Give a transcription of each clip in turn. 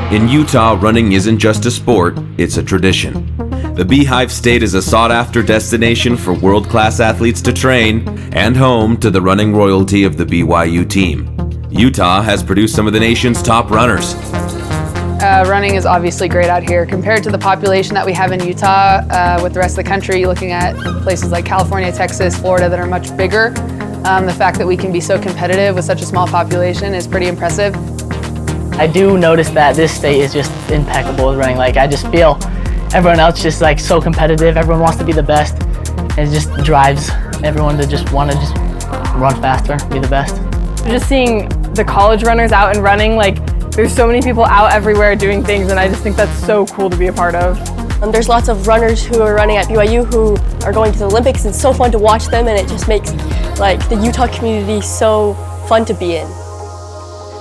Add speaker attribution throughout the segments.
Speaker 1: In Utah, running isn't just a sport, it's a tradition. The Beehive State is a sought-after destination for world-class athletes to train and home to the running royalty of the BYU team. Utah has produced some of the nation's top runners.
Speaker 2: Running is obviously great out here. Compared to the population that we have in Utah, with the rest of the country, looking at places like California, Texas, Florida that are much bigger, the fact that we can be so competitive with such a small population is pretty impressive.
Speaker 3: I do notice that this state is just impeccable with running. Like, I just feel everyone else just like so competitive. Everyone wants to be the best. And it just drives everyone to just want to just run faster, be the best.
Speaker 4: Just seeing the college runners out and running, like there's so many people out everywhere doing things, and I just think that's so cool to be a part of.
Speaker 5: There's lots of runners who are running at BYU who are going to the Olympics, and it's so fun to watch them, and it just makes like the Utah community so fun to be in.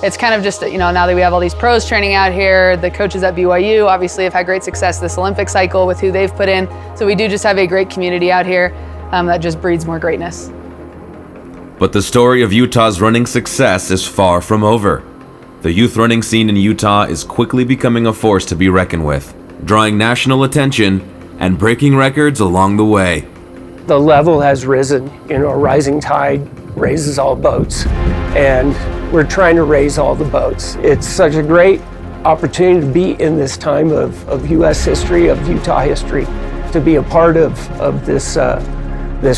Speaker 2: It's kind of just, now that we have all these pros training out here, the coaches at BYU obviously have had great success this Olympic cycle with who they've put in. So we do just have a great community out here that just breeds more greatness.
Speaker 1: But the story of Utah's running success is far from over. The youth running scene in Utah is quickly becoming a force to be reckoned with, drawing national attention and breaking records along the way.
Speaker 6: The level has risen. A rising tide raises all boats, and we're trying to raise all the boats. It's such a great opportunity to be in this time of U.S. history, of Utah history, to be a part of this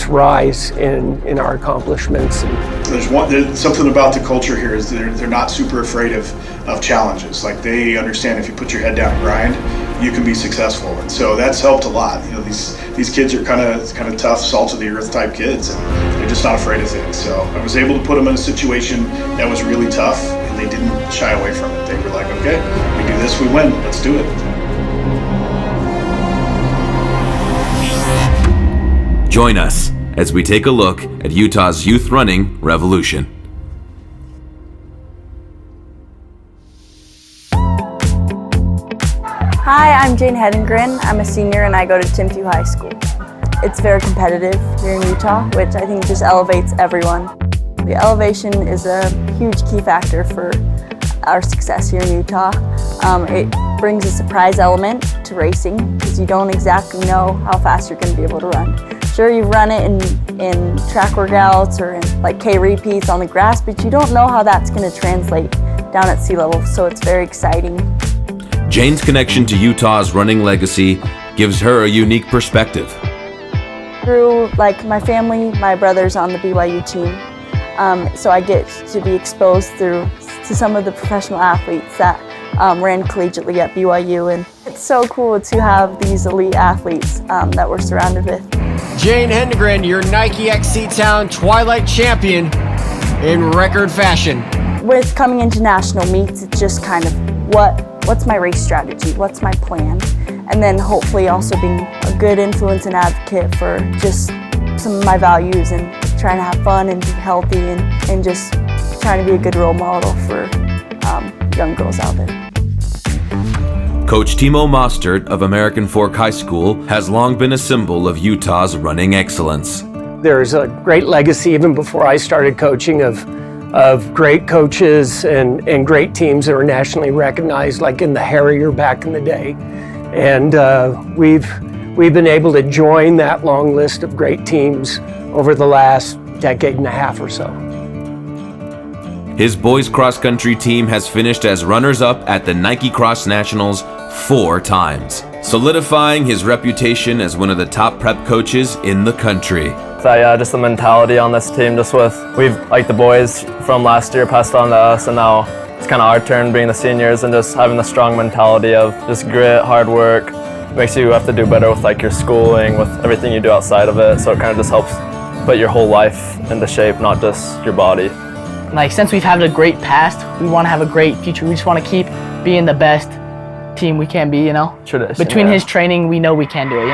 Speaker 6: rise in our accomplishments.
Speaker 7: There's something about the culture here is they're not super afraid of challenges. Like, they understand if you put your head down and grind, you can be successful, and so that's helped a lot. These kids are kind of tough, salt of the earth type kids, and they're just not afraid of things. So I was able to put them in a situation that was really tough, and they didn't shy away from it. They were like, okay, we do this, we win, let's do it.
Speaker 1: Join us as we take a look at Utah's youth running revolution.
Speaker 8: Hi, I'm Jane Hedengren. I'm a senior and I go to Timpview High School. It's very competitive here in Utah, which I think just elevates everyone. The elevation is a huge key factor for our success here in Utah. It brings a surprise element to racing because you don't exactly know how fast you're going to be able to run. Sure, you run it in track workouts or in like K repeats on the grass, but you don't know how that's going to translate down at sea level, so it's very exciting.
Speaker 1: Jane's connection to Utah's running legacy gives her a unique perspective.
Speaker 8: Through my family, my brother's on the BYU team, so I get to be exposed to some of the professional athletes that ran collegiately at BYU, and it's so cool to have these elite athletes that we're surrounded with.
Speaker 9: Jane Hedengren, your Nike X C-Town Twilight champion in record fashion.
Speaker 8: With coming into national meets, it's just kind of what's my race strategy, what's my plan, and then hopefully also being a good influence and advocate for just some of my values and trying to have fun and be healthy and just trying to be a good role model for young girls out there.
Speaker 1: Coach Timo Mostert of American Fork High School has long been a symbol of Utah's running excellence.
Speaker 6: There's a great legacy even before I started coaching of great coaches and great teams that are nationally recognized, like in the Harrier back in the day. And we've been able to join that long list of great teams over the last decade and a half or so.
Speaker 1: His boys cross-country team has finished as runners-up at the Nike Cross Nationals 4 times, solidifying his reputation as one of the top prep coaches in the country.
Speaker 10: Just the mentality on this team, the boys from last year passed on to us, and now it's kind of our turn being the seniors and just having the strong mentality of just grit, hard work. Makes you have to do better with your schooling, with everything you do outside of it, so it kind of just helps put your whole life into shape, not just your body.
Speaker 3: Since we've had a great past, we want to have a great future. We just want to keep being the best team we can be,
Speaker 10: Tradition,
Speaker 3: Between his training, we know we can do it,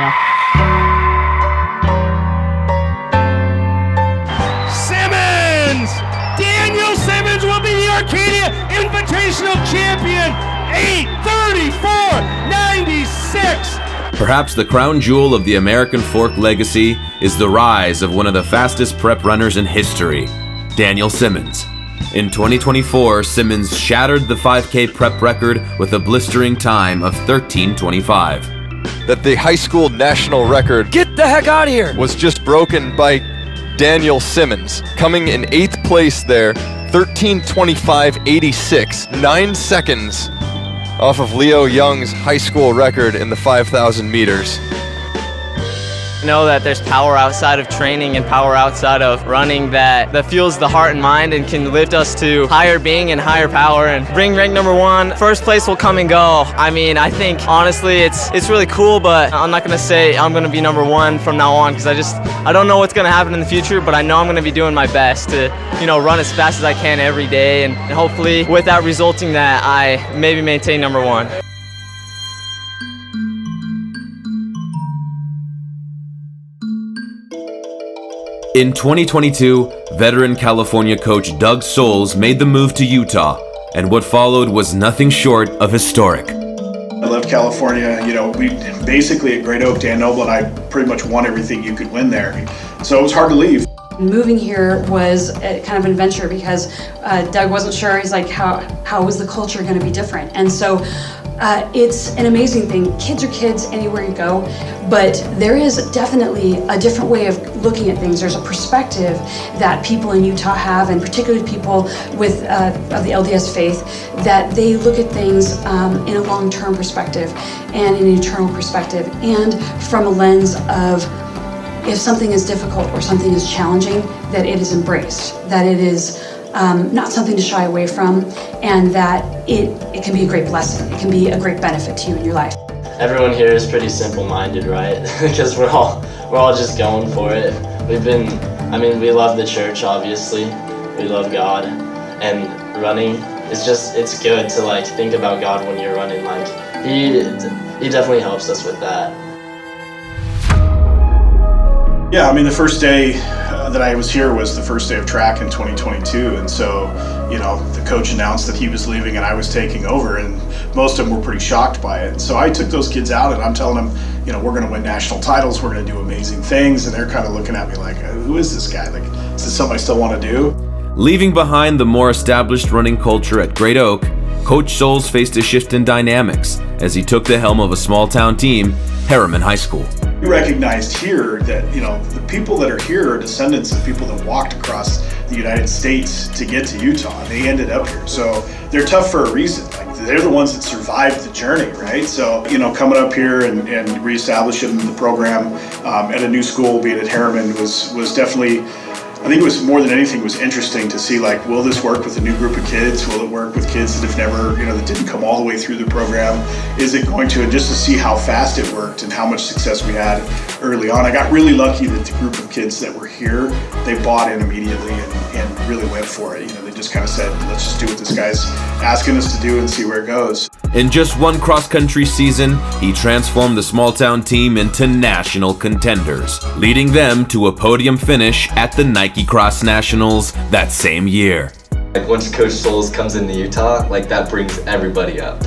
Speaker 9: Simmons! Daniel Simmons will be the Arcadia Invitational Champion, 8:34.96.
Speaker 1: Perhaps the crown jewel of the American Fork legacy is the rise of one of the fastest prep runners in history. Daniel Simmons. In 2024, Simmons shattered the 5K prep record with a blistering time of 13:25.
Speaker 11: That the high school national record,
Speaker 12: get the heck out of here,
Speaker 11: was just broken by Daniel Simmons, coming in 8th place there, 13:25.86, 9 seconds off of Leo Young's high school record in the 5,000 meters.
Speaker 13: Know that there's power outside of training and power outside of running that fuels the heart and mind and can lift us to higher being and higher power and bring rank number 1. First place will come and go. I mean, I think honestly it's really cool, but I'm not gonna say I'm gonna be number 1 from now on because I don't know what's gonna happen in the future, but I know I'm gonna be doing my best to, run as fast as I can every day and hopefully with that resulting that I maybe maintain number 1.
Speaker 1: In 2022, veteran California coach Doug Soles made the move to Utah, and what followed was nothing short of historic.
Speaker 7: I left California, we basically at Great Oak, Dan Noble and I pretty much won everything you could win there. So it was hard to leave.
Speaker 14: Moving here was kind of an adventure because Doug wasn't sure. He's like, how was the culture going to be different? And so it's an amazing thing. Kids are kids anywhere you go, but there is definitely a different way of looking at things. There's a perspective that people in Utah have, and particularly people with of the LDS faith, that they look at things in a long-term perspective and an eternal perspective, and from a lens of if something is difficult or something is challenging, that it is embraced, that it is not something to shy away from, and that it can be a great blessing. It can be a great benefit to you in your life.
Speaker 15: Everyone here is pretty simple-minded, right? Because we're all just going for it. We love the church, obviously. We love God, and running is it's good to think about God when you're running. He definitely helps us with that.
Speaker 7: Yeah, the first day that I was here was the first day of track in 2022, and so, the coach announced that he was leaving and I was taking over, and most of them were pretty shocked by it. So I took those kids out and I'm telling them, we're going to win national titles, we're going to do amazing things, and they're kind of looking at me like, who is this guy? Is this something I still want to do?
Speaker 1: Leaving behind the more established running culture at Great Oak, Coach Soles faced a shift in dynamics as he took the helm of a small-town team, Herriman High School.
Speaker 7: We recognized here that, the people that are here are descendants of people that walked across the United States to get to Utah. They ended up here. So they're tough for a reason. They're the ones that survived the journey, right? So, coming up here and reestablishing the program at a new school, being at Herriman, was definitely, I think it was more than anything was interesting to see, will this work with a new group of kids? Will it work with kids that have never, that didn't come all the way through the program? Is it going to? And just to see how fast it worked and how much success we had early on. I got really lucky that the group of kids that were here, they bought in immediately and really went for it. They just kind of said, let's just do what this guy's asking us to do and see where it goes.
Speaker 1: In just one cross-country season, he transformed the small-town team into national contenders, leading them to a podium finish at the Nike Cross Nationals that same year.
Speaker 16: Once Coach Soles comes into Utah, that brings everybody up.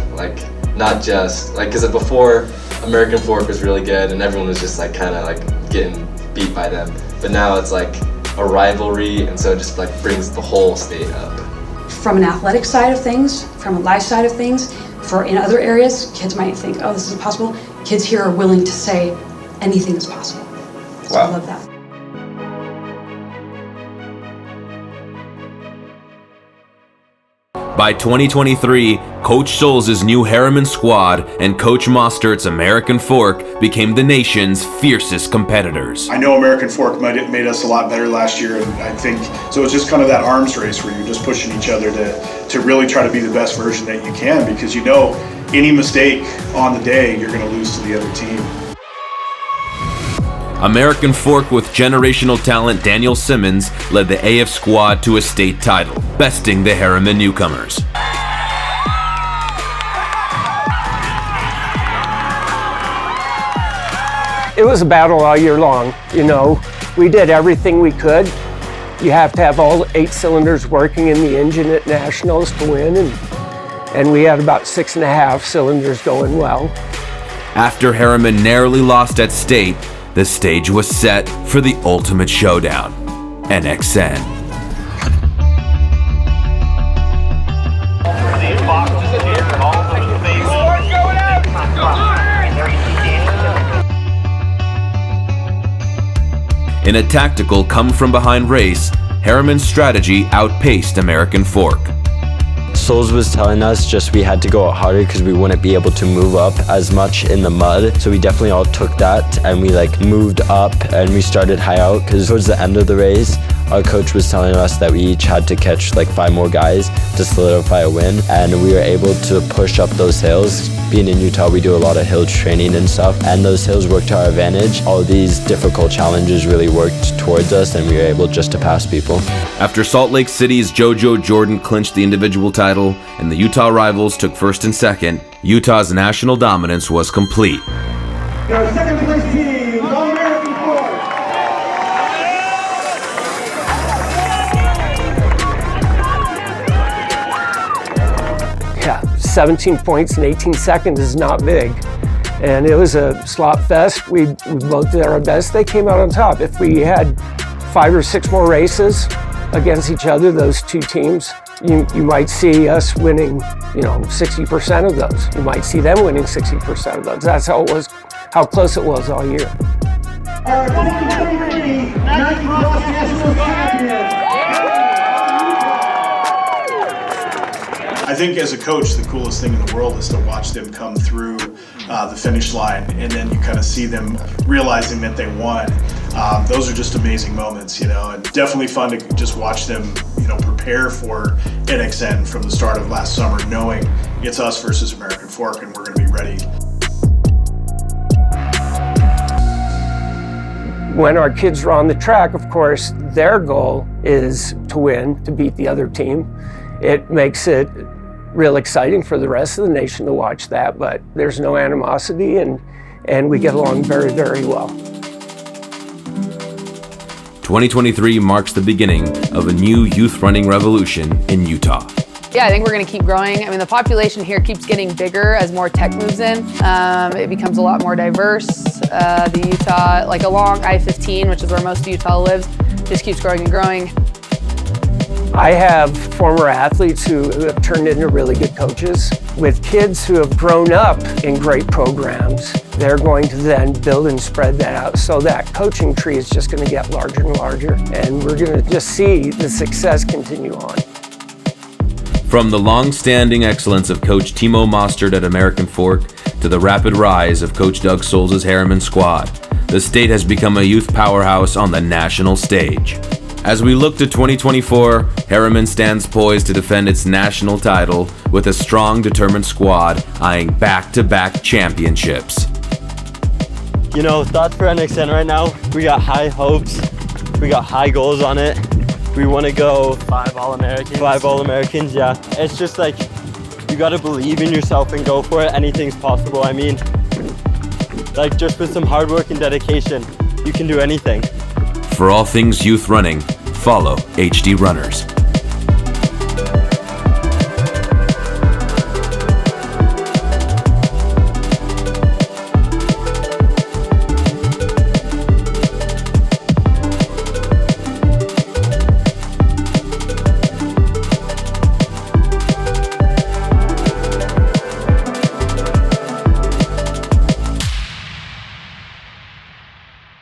Speaker 16: Not just, because before, American Fork was really good and everyone was just getting beat by them. But now it's a rivalry, and so it just brings the whole state up.
Speaker 14: From an athletic side of things, from a life side of things, in other areas, kids might think, oh, this isn't possible. Kids here are willing to say anything is possible. So
Speaker 16: wow.
Speaker 14: I love that.
Speaker 1: By 2023, Coach Soles' new Herriman squad and Coach Mostert's American Fork became the nation's fiercest competitors.
Speaker 7: I know American Fork made us a lot better last year, and I think, so it's just kind of that arms race where you're just pushing each other to really try to be the best version that you can, because any mistake on the day, you're going to lose to the other team.
Speaker 1: American Fork with generational talent Daniel Simmons led the AF squad to a state title, besting the Herriman newcomers.
Speaker 6: It was a battle all year long. We did everything we could. You have to have all 8 cylinders working in the engine at nationals to win, and we had about 6.5 cylinders going well.
Speaker 1: After Herriman narrowly lost at state, the stage was set for the ultimate showdown, NXN. In a tactical come-from-behind race, Herriman's strategy outpaced American Fork.
Speaker 12: Souls was telling us just we had to go out harder because we wouldn't be able to move up as much in the mud. So we definitely all took that and we moved up and we started high out because towards the end of the race, our coach was telling us that we each had to catch 5 more guys to solidify a win, and we were able to push up those hills. Being in Utah, we do a lot of hill training and stuff, and those hills worked to our advantage. All these difficult challenges really worked towards us, and we were able just to pass people.
Speaker 1: After Salt Lake City's JoJo Jordan clinched the individual title and the Utah Rivals took first and second, Utah's national dominance was complete.
Speaker 17: Your second place team, the American Fork.
Speaker 6: Yeah, 17 points in 18 seconds is not big. And it was a slop fest. We both did our best. They came out on top. If we had 5 or 6 more races against each other, those two teams, you might see us winning, 60% of those. You might see them winning 60% of those. That's how it was, how close it was all year.
Speaker 17: Our 2023 Nike Cross National Champion.
Speaker 7: I think as a coach, the coolest thing in the world is to watch them come through the finish line, and then you kind of see them realizing that they won. Those are just amazing moments, and definitely fun to just watch them, prepare for NXN from the start of last summer, knowing it's us versus American Fork, and we're going to be ready.
Speaker 6: When our kids are on the track, of course, their goal is to win, to beat the other team. It makes it real exciting for the rest of the nation to watch that, but there's no animosity, and we get along very, very well.
Speaker 1: 2023 marks the beginning of a new youth running revolution in Utah.
Speaker 2: Yeah, I think we're going to keep growing. I mean, the population here keeps getting bigger as more tech moves in. It becomes a lot more diverse. The Utah, along I-15, which is where most of Utah lives, just keeps growing and growing.
Speaker 6: I have former athletes who have turned into really good coaches. With kids who have grown up in great programs, they're going to then build and spread that out. So that coaching tree is just going to get larger and larger, and we're going to just see the success continue on.
Speaker 1: From the long-standing excellence of Coach Timo Mostert at American Fork to the rapid rise of Coach Doug Solz's Herriman squad, the state has become a youth powerhouse on the national stage. As we look to 2024, Herriman stands poised to defend its national title with a strong, determined squad eyeing back-to-back championships.
Speaker 12: Thoughts for NXN right now, we got high hopes, we got high goals on it. We want to go 5 All-Americans. 5 All-Americans, yeah. It's just you got to believe in yourself and go for it. Anything's possible. I mean, just with some hard work and dedication, you can do anything.
Speaker 1: For all things youth running, follow HD Runners.